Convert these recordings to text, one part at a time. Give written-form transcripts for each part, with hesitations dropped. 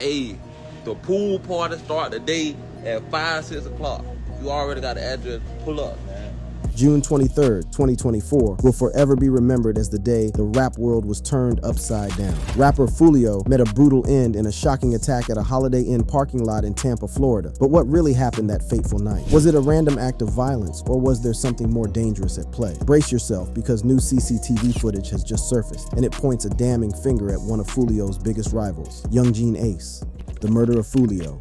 Hey, the pool party start today at 5, 6 o'clock. You already got the address, pull up, man. June 23rd, 2024 will forever be remembered as the day the rap world was turned upside down. Rapper Foolio met a brutal end in a shocking attack at a Holiday Inn parking lot in Tampa, Florida. But what really happened that fateful night? Was it a random act of violence, or was there something more dangerous at play? Brace yourself, because new CCTV footage has just surfaced, and it points a damning finger at one of Foolio's biggest rivals, Yungeen Ace, the murder of Foolio.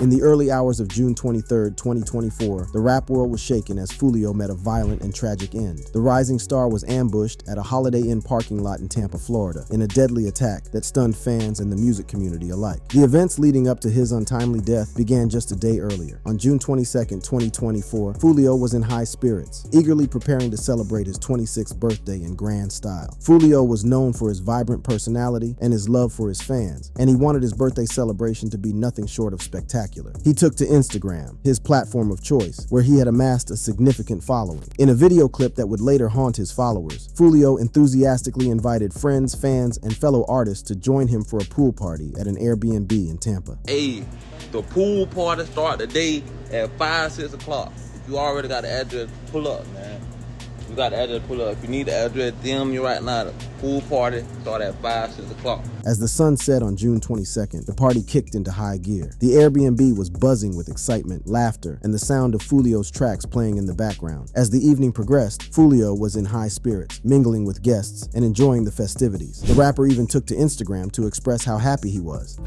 In the early hours of June 23, 2024, the rap world was shaken as Foolio met a violent and tragic end. The rising star was ambushed at a Holiday Inn parking lot in Tampa, Florida, in a deadly attack that stunned fans and the music community alike. The events leading up to his untimely death began just a day earlier. On June 22, 2024, Foolio was in high spirits, eagerly preparing to celebrate his 26th birthday in grand style. Foolio was known for his vibrant personality and his love for his fans, and he wanted his birthday celebration to be nothing short of spectacular. He took to Instagram, his platform of choice, where he had amassed a significant following. In a video clip that would later haunt his followers, Foolio enthusiastically invited friends, fans, and fellow artists to join him for a pool party at an Airbnb in Tampa. Hey, the pool party start today at 5, 6 o'clock. You already got the address, pull up, man. You got the address, pull up. If you need the address, DM me right now. The pool party start at 5, 6 o'clock. As the sun set on June 22nd, the party kicked into high gear. The Airbnb was buzzing with excitement, laughter, and the sound of Foolio's tracks playing in the background. As the evening progressed, Foolio was in high spirits, mingling with guests and enjoying the festivities. The rapper even took to Instagram to express how happy he was.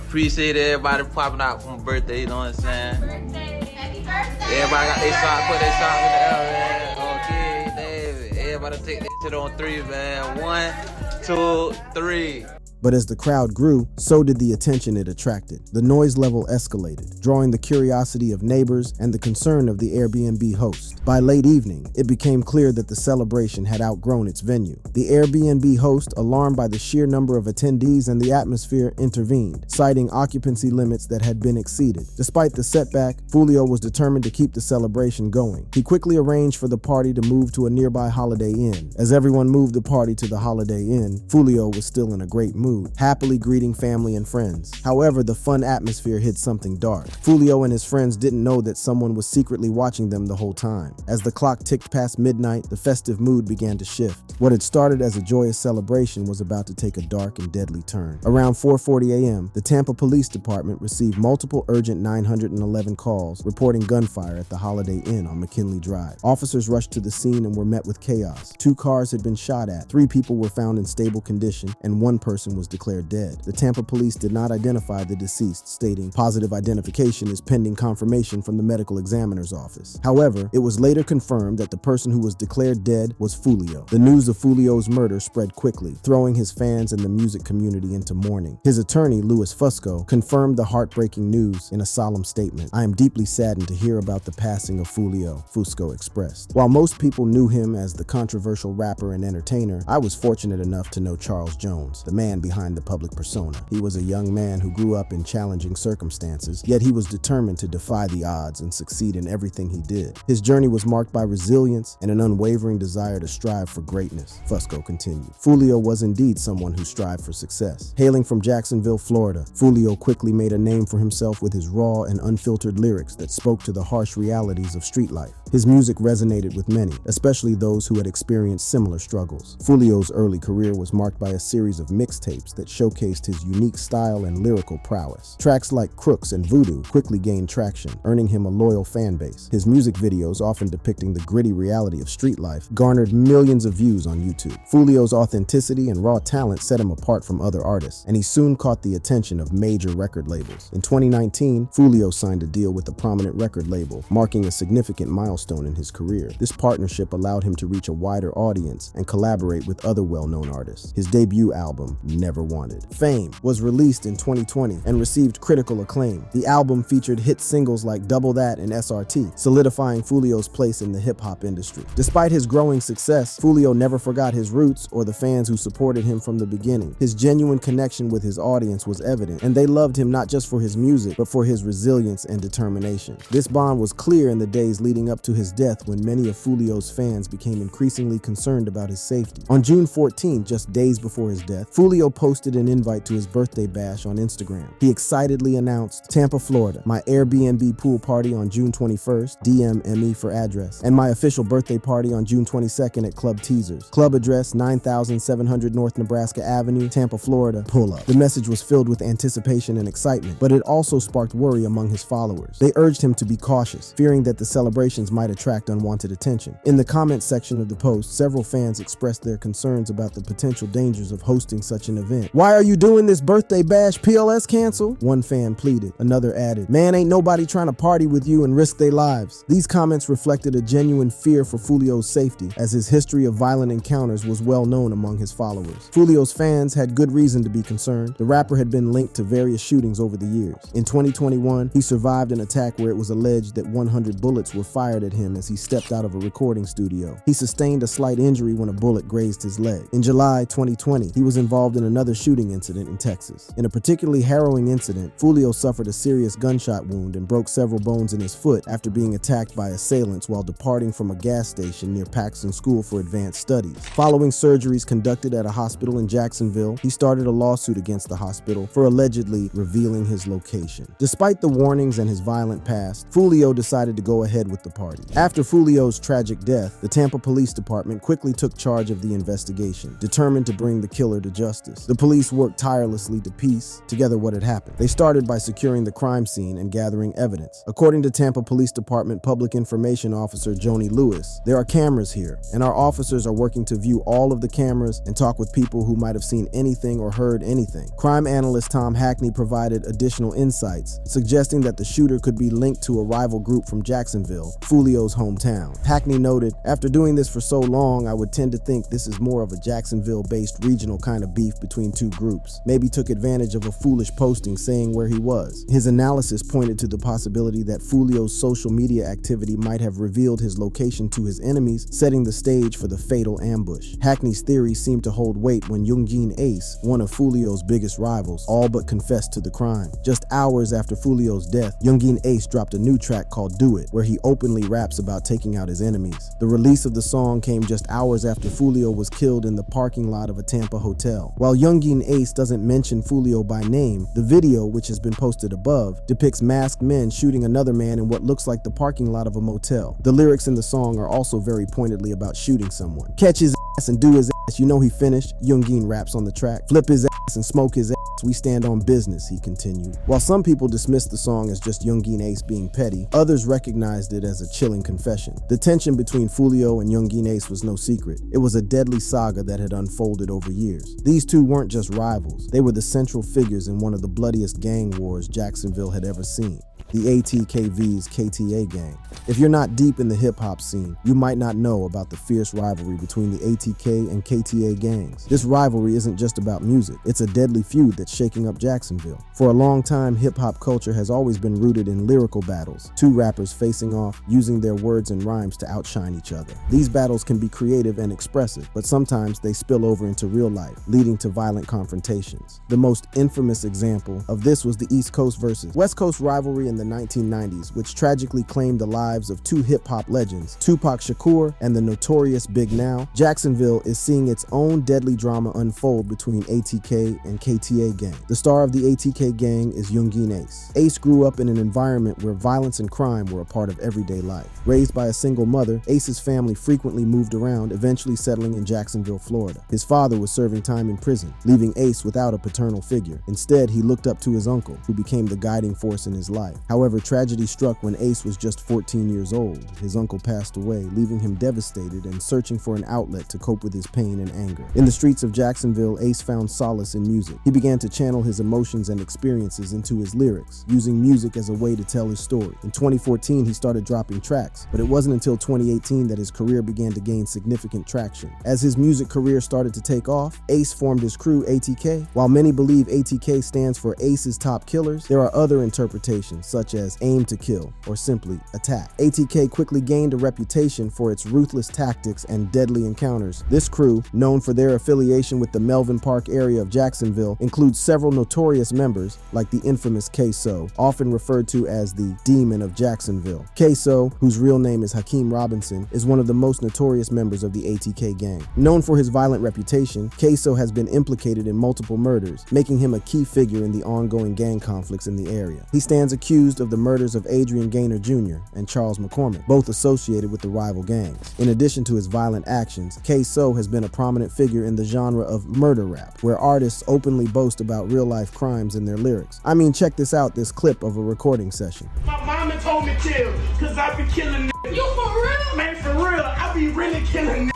Appreciate everybody popping out for my birthday, you know what I'm saying? Birthday. Happy birthday. Everybody got their shot, put their shot in the air, man. Okay, David. Everybody take this shit on 3, man. 1, 2, 3. But as the crowd grew, so did the attention it attracted. The noise level escalated, drawing the curiosity of neighbors and the concern of the Airbnb host. By late evening, it became clear that the celebration had outgrown its venue. The Airbnb host, alarmed by the sheer number of attendees and the atmosphere, intervened, citing occupancy limits that had been exceeded. Despite the setback, Foolio was determined to keep the celebration going. He quickly arranged for the party to move to a nearby Holiday Inn. As everyone moved the party to the Holiday Inn, Foolio was still in a great mood, happily greeting family and friends. However, the fun atmosphere hid something dark. Foolio and his friends didn't know that someone was secretly watching them the whole time. As the clock ticked past midnight, the festive mood began to shift. What had started as a joyous celebration was about to take a dark and deadly turn. Around 4:40 a.m., the Tampa Police Department received multiple urgent 911 calls reporting gunfire at the Holiday Inn on McKinley Drive. Officers rushed to the scene and were met with chaos. 2 cars had been shot at, 3 people were found in stable condition, and 1 person was declared dead. The Tampa police did not identify the deceased, stating positive identification is pending confirmation from the medical examiner's office. However, it was later confirmed that the person who was declared dead was Foolio. The news of Foolio's murder spread quickly, throwing his fans and the music community into mourning. His attorney, Louis Fusco, confirmed the heartbreaking news in a solemn statement. "I am deeply saddened to hear about the passing of Foolio," Fusco expressed. While most people knew him as the controversial rapper and entertainer, I was fortunate enough to know Charles Jones, the man behind the public persona. He was a young man who grew up in challenging circumstances, yet he was determined to defy the odds and succeed in everything he did. His journey was marked by resilience and an unwavering desire to strive for greatness, Fusco continued. Foolio was indeed someone who strived for success. Hailing from Jacksonville, Florida, Foolio quickly made a name for himself with his raw and unfiltered lyrics that spoke to the harsh realities of street life. His music resonated with many, especially those who had experienced similar struggles. Foolio's early career was marked by a series of mixtapes that showcased his unique style and lyrical prowess. Tracks like Crooks and Voodoo quickly gained traction, earning him a loyal fan base. His music videos, often depicting the gritty reality of street life, garnered millions of views on YouTube. Foolio's authenticity and raw talent set him apart from other artists, and he soon caught the attention of major record labels. In 2019, Foolio signed a deal with a prominent record label, marking a significant milestone in his career. This partnership allowed him to reach a wider audience and collaborate with other well-known artists. His debut album, Never Wanted. Fame was released in 2020 and received critical acclaim. The album featured hit singles like Double That and SRT, solidifying Foolio's place in the hip-hop industry. Despite his growing success, Foolio never forgot his roots or the fans who supported him from the beginning. His genuine connection with his audience was evident, and they loved him not just for his music, but for his resilience and determination. This bond was clear in the days leading up to his death, when many of Foolio's fans became increasingly concerned about his safety. On June 14, just days before his death, Foolio posted an invite to his birthday bash on Instagram. He excitedly announced, "Tampa, Florida, my Airbnb pool party on June 21st, DMME for address, and my official birthday party on June 22nd at Club Teasers. Club address 9700 North Nebraska Avenue, Tampa, Florida, pull up." The message was filled with anticipation and excitement, but it also sparked worry among his followers. They urged him to be cautious, fearing that the celebrations might attract unwanted attention. In the comments section of the post, several fans expressed their concerns about the potential dangers of hosting such an event. "Why are you doing this birthday bash? PLS cancel?" one fan pleaded. Another added, "Man, ain't nobody trying to party with you and risk their lives." These comments reflected a genuine fear for Foolio's safety, as his history of violent encounters was well known among his followers. Foolio's fans had good reason to be concerned. The rapper had been linked to various shootings over the years. In 2021, he survived an attack where it was alleged that 100 bullets were fired at him as he stepped out of a recording studio. He sustained a slight injury when a bullet grazed his leg. In July 2020, he was involved in another shooting incident in Texas. In a particularly harrowing incident, Foolio suffered a serious gunshot wound and broke several bones in his foot after being attacked by assailants while departing from a gas station near Paxton School for Advanced Studies. Following surgeries conducted at a hospital in Jacksonville, he started a lawsuit against the hospital for allegedly revealing his location. Despite the warnings and his violent past, Foolio decided to go ahead with the party. After Foolio's tragic death, the Tampa Police Department quickly took charge of the investigation, determined to bring the killer to justice. The police worked tirelessly to piece together what had happened. They started by securing the crime scene and gathering evidence. According to Tampa Police Department Public Information Officer Joni Lewis, "There are cameras here, and our officers are working to view all of the cameras and talk with people who might have seen anything or heard anything." Crime analyst Tom Hackney provided additional insights, suggesting that the shooter could be linked to a rival group from Jacksonville, Foolio's hometown. Hackney noted, "After doing this for so long, I would tend to think this is more of a Jacksonville-based regional kind of beef between two groups. Maybe took advantage of a foolish posting saying where he was." His analysis pointed to the possibility that Foolio's social media activity might have revealed his location to his enemies, setting the stage for the fatal ambush. Hackney's theory seemed to hold weight when Yungeen Ace, one of Foolio's biggest rivals, all but confessed to the crime. Just hours after Foolio's death, Yungeen Ace dropped a new track called "Do It," where he openly raps about taking out his enemies. The release of the song came just hours after Foolio was killed in the parking lot of a Tampa hotel. While Yungeen Ace doesn't mention Foolio by name, the video, which has been posted above, depicts masked men shooting another man in what looks like the parking lot of a motel. The lyrics in the song are also very pointedly about shooting someone. "Catch his ass and do his ass, you know he finished," Yungeen raps on the track. "Flip his ass and smoke his ass, we stand on business," he continued. While some people dismissed the song as just Yungeen Ace being petty, others recognized it as a chilling confession. The tension between Foolio and Yungeen Ace was no secret. It was a deadly saga that had unfolded over years. These two weren't just rivals, they were the central figures in one of the bloodiest gang wars Jacksonville had ever seen. The ATKV's KTA gang. If you're not deep in the hip-hop scene, you might not know about the fierce rivalry between the ATK and KTA gangs. This rivalry isn't just about music, it's a deadly feud that's shaking up Jacksonville. For a long time, hip-hop culture has always been rooted in lyrical battles, two rappers facing off, using their words and rhymes to outshine each other. These battles can be creative and expressive, but sometimes they spill over into real life, leading to violent confrontations. The most infamous example of this was the East Coast versus West Coast rivalry in the 1990s, which tragically claimed the lives of two hip-hop legends, Tupac Shakur and the notorious Big Now. Jacksonville is seeing its own deadly drama unfold between ATK and KTA gang. The star of the ATK gang is Yungeen Ace. Ace grew up in an environment where violence and crime were a part of everyday life. Raised by a single mother, Ace's family frequently moved around, eventually settling in Jacksonville, Florida. His father was serving time in prison, leaving Ace without a paternal figure. Instead, he looked up to his uncle, who became the guiding force in his life. However, tragedy struck when Ace was just 14 years old. His uncle passed away, leaving him devastated and searching for an outlet to cope with his pain and anger. In the streets of Jacksonville, Ace found solace in music. He began to channel his emotions and experiences into his lyrics, using music as a way to tell his story. In 2014, he started dropping tracks, but it wasn't until 2018 that his career began to gain significant traction. As his music career started to take off, Ace formed his crew, ATK. While many believe ATK stands for Ace's Top Killers, there are other interpretations, such such as aim to kill or simply attack. ATK quickly gained a reputation for its ruthless tactics and deadly encounters. This crew, known for their affiliation with the Melvin Park area of Jacksonville, includes several notorious members like the infamous K-So, often referred to as the Demon of Jacksonville. K-So, whose real name is Hakeem Robinson, is one of the most notorious members of the ATK gang. Known for his violent reputation, K-So has been implicated in multiple murders, making him a key figure in the ongoing gang conflicts in the area. He stands accused of the murders of Adrian Gaynor Jr. and Charles McCormick, both associated with the rival gangs. In addition to his violent actions, K-So has been a prominent figure in the genre of murder rap, where artists openly boast about real-life crimes in their lyrics. I mean, check this out, this clip of a recording session. My mama told me chill, cause I be killing niggas. You for real? Man, for real, I be really killing niggas.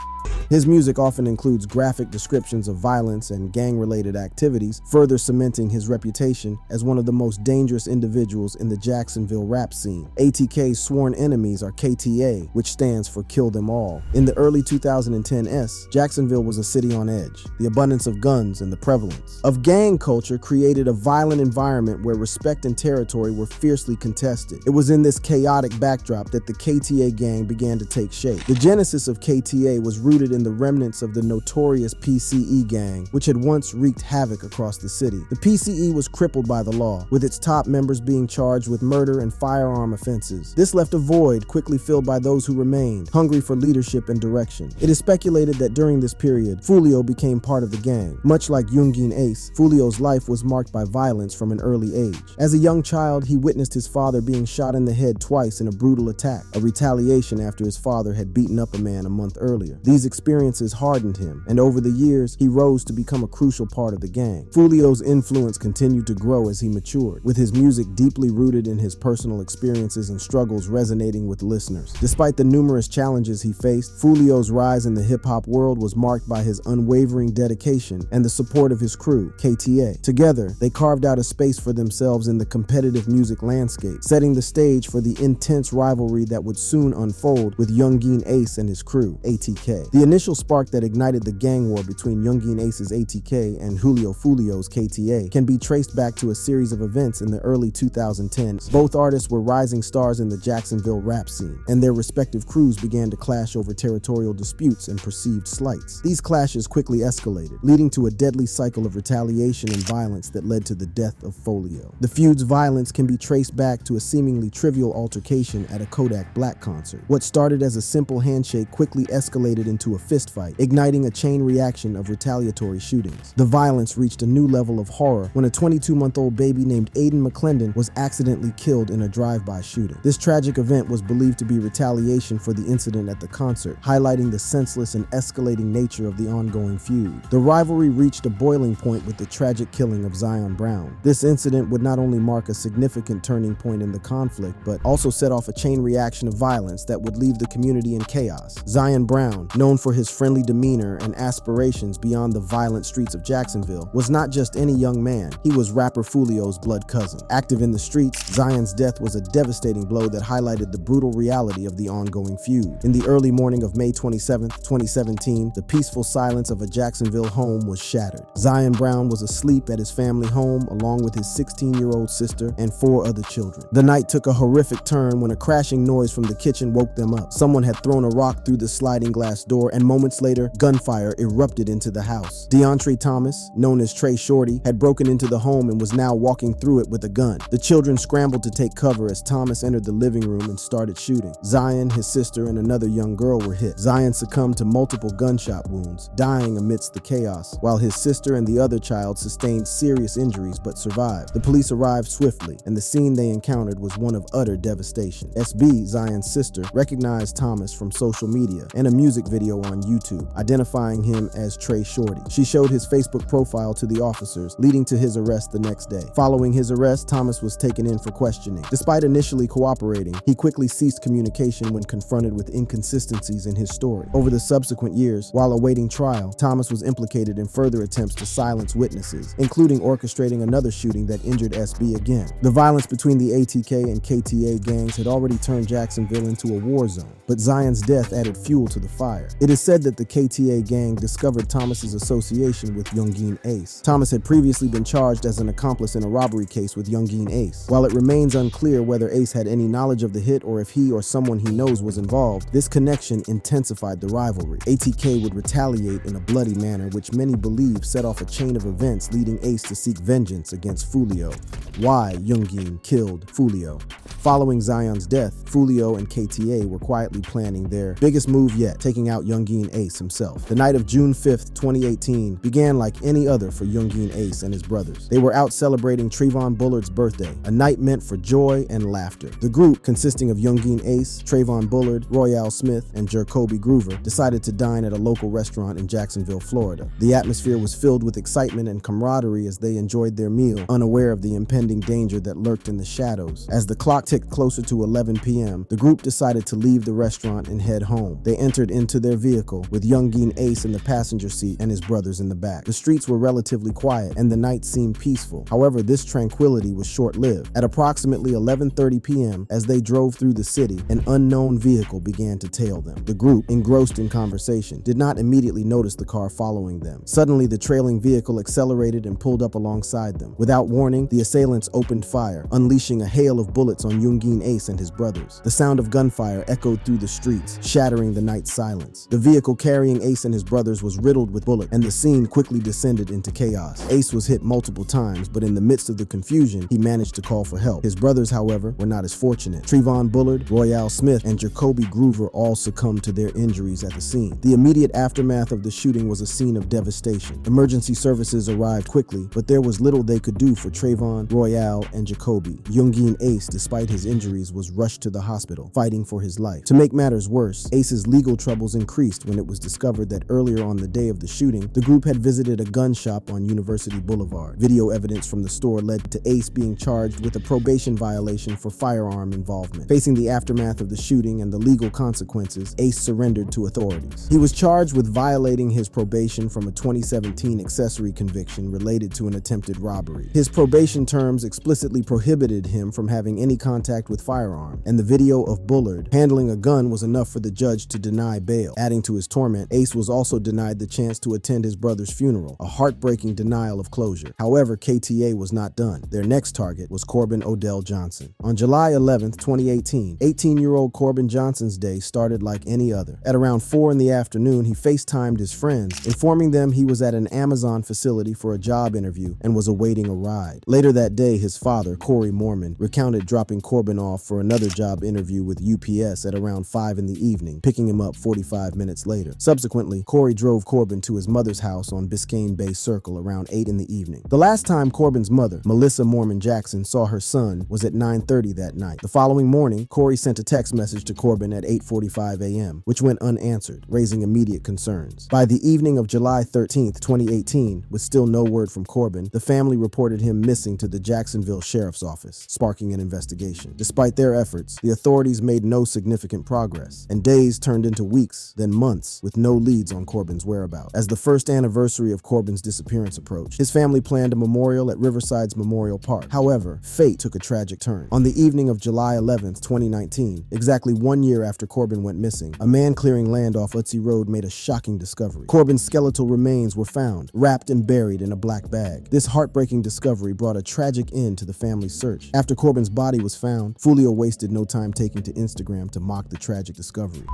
His music often includes graphic descriptions of violence and gang-related activities, further cementing his reputation as one of the most dangerous individuals in the Jacksonville rap scene. ATK's sworn enemies are KTA, which stands for Kill Them All. In the early 2010s, Jacksonville was a city on edge. The abundance of guns and the prevalence of gang culture created a violent environment where respect and territory were fiercely contested. It was in this chaotic backdrop that the KTA gang began to take shape. The genesis of KTA was rooted in the remnants of the notorious PCE gang, which had once wreaked havoc across the city. The PCE was crippled by the law, with its top members being charged with murder and firearm offenses. This left a void quickly filled by those who remained, hungry for leadership and direction. It is speculated that during this period, Foolio became part of the gang. Much like Yungeen Ace, Foolio's life was marked by violence from an early age. As a young child, he witnessed his father being shot in the head twice in a brutal attack, a retaliation after his father had beaten up a man a month earlier. These experiences hardened him, and over the years, he rose to become a crucial part of the gang. Foolio's influence continued to grow as he matured, with his music deeply rooted in his personal experiences and struggles resonating with listeners. Despite the numerous challenges he faced, Foolio's rise in the hip-hop world was marked by his unwavering dedication and the support of his crew, KTA. Together, they carved out a space for themselves in the competitive music landscape, setting the stage for the intense rivalry that would soon unfold with Yungeen Ace and his crew, ATK. The initial spark that ignited the gang war between Yungeen Ace's ATK and Julio Foolio's KTA can be traced back to a series of events in the early 2010s. Both artists were rising stars in the Jacksonville rap scene, and their respective crews began to clash over territorial disputes and perceived slights. These clashes quickly escalated, leading to a deadly cycle of retaliation and violence that led to the death of Foolio. The feud's violence can be traced back to a seemingly trivial altercation at a Kodak Black concert. What started as a simple handshake quickly escalated into a fistfight, igniting a chain reaction of retaliatory shootings. The violence reached a new level of horror when a 22-month-old baby named Aiden McClendon was accidentally killed in a drive-by shooting. This tragic event was believed to be retaliation for the incident at the concert, highlighting the senseless and escalating nature of the ongoing feud. The rivalry reached a boiling point with the tragic killing of Zion Brown. This incident would not only mark a significant turning point in the conflict, but also set off a chain reaction of violence that would leave the community in chaos. Zion Brown, known for his friendly demeanor and aspirations beyond the violent streets of Jacksonville, was not just any young man. He was rapper Foolio's blood cousin. Active in the streets, Zion's death was a devastating blow that highlighted the brutal reality of the ongoing feud. In the early morning of May 27, 2017, the peaceful silence of a Jacksonville home was shattered. Zion Brown was asleep at his family home along with his 16-year-old sister and 4 other children. The night took a horrific turn when a crashing noise from the kitchen woke them up. Someone had thrown a rock through the sliding glass door, and moments later, gunfire erupted into the house. DeAndre Thomas, known as Trey Shorty, had broken into the home and was now walking through it with a gun. The children scrambled to take cover as Thomas entered the living room and started shooting. Zion, his sister, and another young girl were hit. Zion succumbed to multiple gunshot wounds, dying amidst the chaos, while his sister and the other child sustained serious injuries but survived. The police arrived swiftly, and the scene they encountered was one of utter devastation. SB, Zion's sister, recognized Thomas from social media and a music video on YouTube, identifying him as Trey Shorty. She showed his Facebook profile to the officers, leading to his arrest the next day. Following his arrest, Thomas was taken in for questioning. Despite initially cooperating, he quickly ceased communication when confronted with inconsistencies in his story. Over the subsequent years, while awaiting trial, Thomas was implicated in further attempts to silence witnesses, including orchestrating another shooting that injured SB again. The violence between the ATK and KTA gangs had already turned Jacksonville into a war zone, but Zion's death added fuel to the fire. It is said that the KTA gang discovered Thomas's association with Yungeen Ace. Thomas had previously been charged as an accomplice in a robbery case with Yungeen Ace. While it remains unclear whether Ace had any knowledge of the hit or if he or someone he knows was involved, this connection intensified the rivalry. ATK would retaliate in a bloody manner, which many believe set off a chain of events leading Ace to seek vengeance against Foolio. Why Yungeen killed Foolio. Following Zion's death, Foolio and KTA were quietly planning their biggest move yet, taking out Yungeen Ace himself. The night of June 5th, 2018 began like any other for Yungeen Ace and his brothers. They were out celebrating Trayvon Bullard's birthday, a night meant for joy and laughter. The group, consisting of Yungeen Ace, Trayvon Bullard, Royale Smith, and Jacoby Groover, decided to dine at a local restaurant in Jacksonville, Florida. The atmosphere was filled with excitement and camaraderie as they enjoyed their meal, unaware of the impending danger that lurked in the shadows. As the clock ticked closer to 11 p.m., the group decided to leave the restaurant and head home. They entered into their vehicle with Yungeen Ace in the passenger seat and his brothers in the back. The streets were relatively quiet and the night seemed peaceful. However, this tranquility was short-lived. At approximately 11:30 p.m., as they drove through the city, an unknown vehicle began to tail them. The group, engrossed in conversation, did not immediately notice the car following them. Suddenly, the trailing vehicle accelerated and pulled up alongside them. Without warning, the assailants opened fire, unleashing a hail of bullets on Yungeen Ace and his brothers. The sound of gunfire echoed through the streets, shattering the night's silence. The vehicle carrying Ace and his brothers was riddled with bullets, and the scene quickly descended into chaos. Ace was hit multiple times, but in the midst of the confusion, he managed to call for help. His brothers, however, were not as fortunate. Trayvon Bullard, Royale Smith, and Jacoby Groover all succumbed to their injuries at the scene. The immediate aftermath of the shooting was a scene of devastation. Emergency services arrived quickly, but there was little they could do for Trayvon, Royale, and Jacoby. Yungeen Ace, despite his injuries, was rushed to the hospital, fighting for his life. To make matters worse, Ace's legal troubles increased when it was discovered that earlier on the day of the shooting, the group had visited a gun shop on University Boulevard. Video evidence from the store led to Ace being charged with a probation violation for firearm involvement. Facing the aftermath of the shooting and the legal consequences, Ace surrendered to authorities. He was charged with violating his probation from a 2017 accessory conviction related to an attempted robbery. His probation terms explicitly prohibited him from having any contact with firearm, and the video of Bullard handling a gun was enough for the judge to deny bail. Adding to his torment, Ace was also denied the chance to attend his brother's funeral, a heartbreaking denial of closure. However, KTA was not done. Their next target was Corbin Odell Johnson. On July 11th, 2018, 18-year-old Corbin Johnson's day started like any other. At around 4 in the afternoon, he FaceTimed his friends, informing them he was at an Amazon facility for a job interview and was awaiting a ride. Later that day, his father, Corey Mormon, recounted dropping Corbin off for another job interview with UPS at around 5 in the evening, picking him up 45 minutes later. Subsequently, Corey drove Corbin to his mother's house on Biscayne Bay Circle around 8 in the evening. The last time Corbin's mother, Melissa Mormon Jackson, saw her son was at 9:30 that night. The following morning, Corey sent a text message to Corbin at 8:45 a.m., which went unanswered, raising immediate concerns. By the evening of July 13th, 2018, with still no word from Corbin, the family reported him missing to the Jacksonville Sheriff's Office, sparking an investigation. Despite their efforts, the authorities made no significant progress, and days turned into weeks, then months, with no leads on Corbin's whereabouts. As the first anniversary of Corbin's disappearance approached, his family planned a memorial at Riverside's Memorial Park. However, fate took a tragic turn. On the evening of July 11th, 2019, exactly 1 year after Corbin went missing, a man clearing land off Utsey Road made a shocking discovery. Corbin's skeletal remains were found, wrapped and buried in a black bag. This heartbreaking discovery brought a tragic end to the family's search. After Corbin's body was found, Foolio wasted no time taking to Instagram to mock the tragic discovery.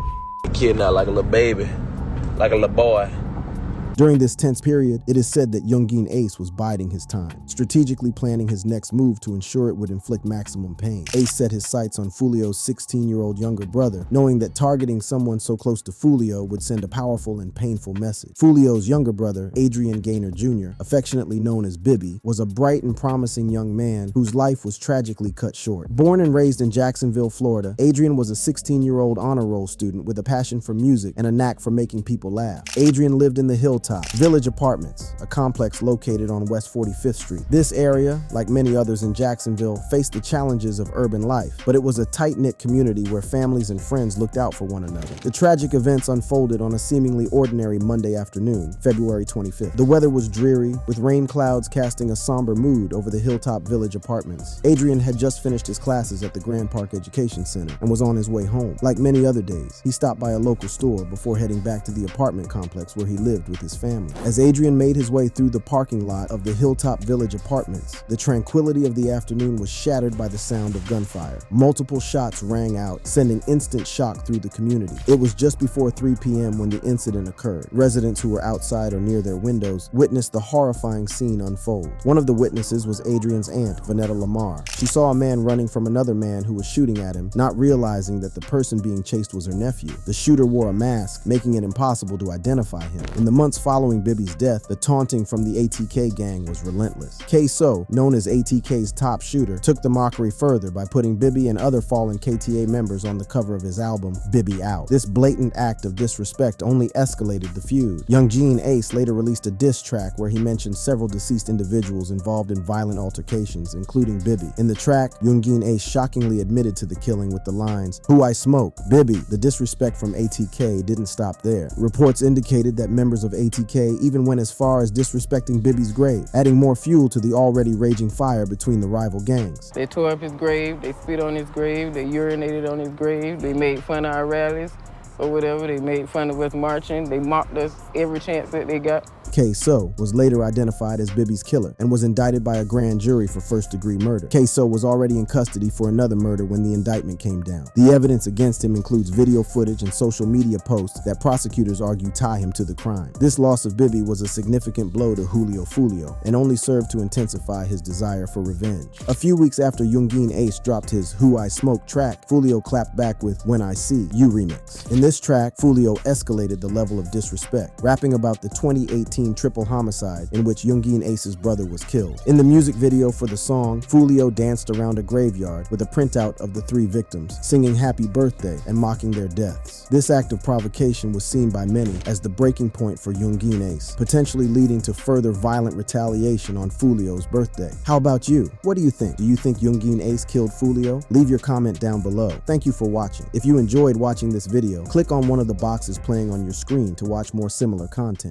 Kidnapped like a little baby, like a little boy. During this tense period, it is said that Yungeen Ace was biding his time, strategically planning his next move to ensure it would inflict maximum pain. Ace set his sights on Foolio's 16-year-old younger brother, knowing that targeting someone so close to Foolio would send a powerful and painful message. Foolio's younger brother, Adrian Gaynor Jr., affectionately known as Bibby, was a bright and promising young man whose life was tragically cut short. Born and raised in Jacksonville, Florida, Adrian was a 16-year-old honor roll student with a passion for music and a knack for making people laugh. Adrian lived in the hilltops Hilltop Village Apartments, a complex located on West 45th Street. This area, like many others in Jacksonville, faced the challenges of urban life, but it was a tight-knit community where families and friends looked out for one another. The tragic events unfolded on a seemingly ordinary Monday afternoon, February 25th. The weather was dreary, with rain clouds casting a somber mood over the Hilltop Village Apartments. Adrian had just finished his classes at the Grand Park Education Center and was on his way home. Like many other days, he stopped by a local store before heading back to the apartment complex where he lived with his family. As Adrian made his way through the parking lot of the Hilltop Village Apartments, the tranquility of the afternoon was shattered by the sound of gunfire. Multiple shots rang out, sending instant shock through the community. It was just before 3 p.m. when the incident occurred. Residents who were outside or near their windows witnessed the horrifying scene unfold. One of the witnesses was Adrian's aunt, Vanetta Lamar. She saw a man running from another man who was shooting at him, not realizing that the person being chased was her nephew. The shooter wore a mask, making it impossible to identify him. In the months following Bibby's death, the taunting from the ATK gang was relentless. K-So, known as ATK's top shooter, took the mockery further by putting Bibby and other fallen KTA members on the cover of his album, Bibby Out. This blatant act of disrespect only escalated the feud. Yungeen Ace later released a diss track where he mentioned several deceased individuals involved in violent altercations, including Bibby. In the track, Yungeen Ace shockingly admitted to the killing with the lines, "Who I smoke, Bibby." The disrespect from ATK didn't stop there. Reports indicated that members of ATK even went as far as disrespecting Bibby's grave, adding more fuel to the already raging fire between the rival gangs. They tore up his grave, they spit on his grave, they urinated on his grave, they made fun of our rallies or whatever, they made fun of us marching, they mocked us every chance that they got. K-So was later identified as Bibby's killer and was indicted by a grand jury for first-degree murder. K-So was already in custody for another murder when the indictment came down. The evidence against him includes video footage and social media posts that prosecutors argue tie him to the crime. This loss of Bibby was a significant blow to Foolio and only served to intensify his desire for revenge. A few weeks after Yungeen Ace dropped his Who I Smoke track, Foolio clapped back with When I See You remix. In this track, Foolio escalated the level of disrespect, rapping about the 2018 triple homicide in which Yungeen Ace's brother was killed. In the music video for the song, Foolio danced around a graveyard with a printout of the 3 victims, singing happy birthday and mocking their deaths. This act of provocation was seen by many as the breaking point for Yungeen Ace, potentially leading to further violent retaliation on Foolio's birthday. How about you? What do you think? Do you think Yungeen Ace killed Foolio? Leave your comment down below. Thank you for watching. If you enjoyed watching this video, click on one of the boxes playing on your screen to watch more similar content.